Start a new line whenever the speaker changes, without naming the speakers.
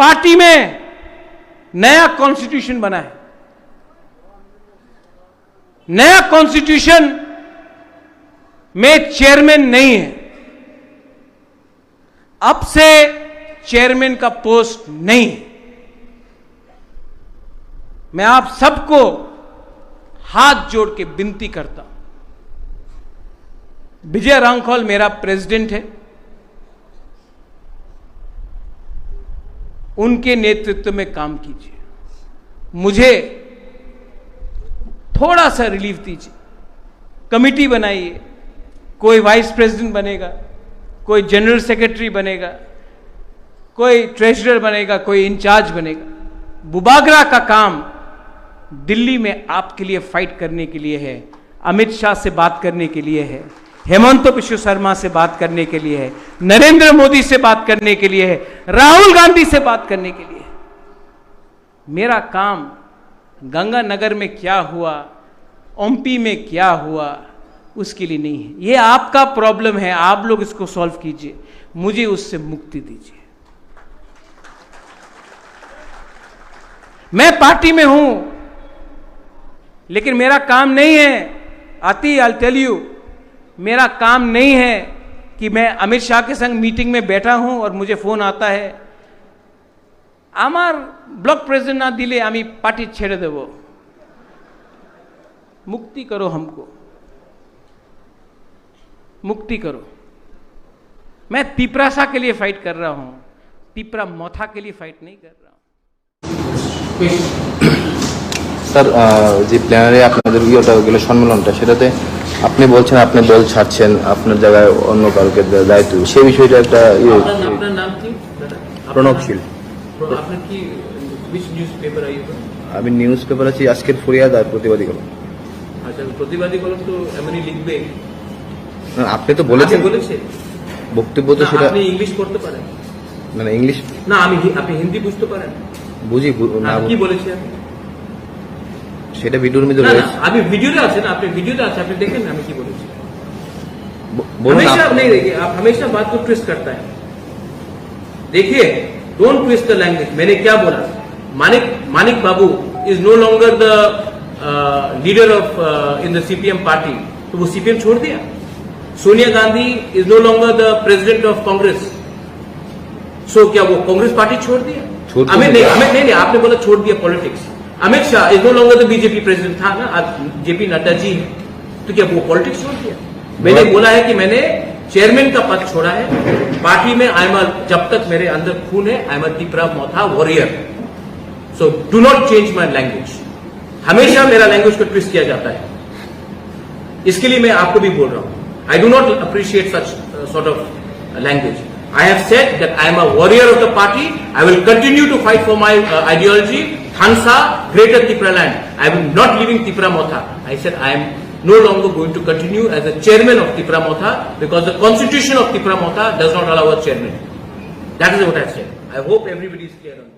Party में नया constitution बना है। नया कॉन्स्टिट्यूशन में चेयरमैन नहीं है। अब से चेयरमैन का पोस्ट नहीं है। मैं आप सबको हाथ जोड़ के विनती करता हूं, विजय रांखौल मेरा प्रेसिडेंट है, उनके नेतृत्व में काम कीजिए। मुझे थोड़ा सा रिलीफ दीजिए। कमिटी बनाइए, कोई वाइस प्रेसिडेंट बनेगा, कोई जनरल सेक्रेटरी बनेगा, कोई ट्रेजरर बनेगा, कोई इंचार्ज बनेगा। बुबागरा का काम दिल्ली में आपके लिए फाइट करने के लिए है, अमित शाह से बात करने के लिए है, हेमंत बिश्व शर्मा से बात करने के लिए है, नरेंद्र मोदी से बात करने के लिए है, राहुल गांधी से बात करने के लिए है। मेरा काम गंगानगर में क्या हुआ, ओमपी में क्या हुआ, उसके लिए नहीं है। ये आपका प्रॉब्लम है, आप लोग इसको सॉल्व कीजिए, मुझे उससे मुक्ति दीजिए। मैं पार्टी में हूं, लेकिन मेरा काम नहीं है, आती आई टेल यू, मेरा काम नहीं है कि मैं अमित शाह के संग मीटिंग में बैठा हूं और मुझे फोन आता है, आमार ब्लॉक प्रेसिडेंट ना दिले आमी पार्टी छेड़े देव। मुक्ति करो, हमको मुक्ति करो। मैं पिपरासा के लिए फाइट कर रहा हूं, पिपरा मोथा के लिए फाइट नहीं कर रहा हूं।
স্যার, যে প্ল্যানারে আপনাদের ইয়েটা গেল সম্মেলনটা, সেটাতে আপনি বলছেন আপনি দল ছাড়ছেন, আপনার জায়গায় অন্য কাউকে দায়িত্ব, সেই বিষয়টা একটা
আপনার নাম কি?
প্রণবশীল।
আপনার কি which newspaper are you from?
আমি নিউজ পেপার আছি আজকের ফরিয়াদ আর প্রতিবাদী কলম।
আচ্ছা, প্রতিবাদী কলম তো এমনই লিখবে।
আপনি তো বলেছেন,
বলেছে
বক্তব্য তো সেটা।
আপনি ইংলিশ পড়তে পারেন
মানে ইংলিশ
না, আপনি হিন্দি বুঝতে পারেন?
বুঝি না।
কি বলেছে আপনি?
সেটা ভিডিওর মধ্যে
না,
রয়েছে।
আমি ভিডিওতে আছেন, আপনি ভিডিওতে আছে, আপনি দেখেন আমি কি বলেছি।
বলুন।
हमेशा नहीं देखिए, आप हमेशा बात को ट्विस्ट करता है। देखिए, डोंट ट्विस्ट द लैंग्वेज। मैंने क्या बोला? Manik Babu is no longer the leader of in the CPM party, तो वो सीपीएम छोड़ दिया। Sonia Gandhi is no longer the president of Congress, so क्या वो कांग्रेस पार्टी छोड़ दिया? हमें नहीं, आपने बोला छोड़ दिया politics. Amit Shah is no longer the BJP president, था ना, आज जेपी नड्डा जी है, तो क्या वो पॉलिटिक्स छोड़ दिया? मैंने बोला है कि मैंने चेयरमैन का पद छोड़ा है पार्टी में। जब तक मेरे अंदर खून है, I am Tipra Motha warrior. So do not change my language. हमेशा मेरा लैंग्वेज को ट्विस्ट किया जाता है, इसके लिए मैं आपको भी बोल रहा हूं। I do not appreciate such sort of language. I have said that I am a warrior of the party. I will continue to fight for my ideology, Khansa, Greater Tripura land. I am not leaving Tripura Motha. I said I am no longer going to continue as a chairman of Tripura Motha because the constitution of Tripura Motha does not allow a chairman. That is what I said. I hope everybody is clear on that.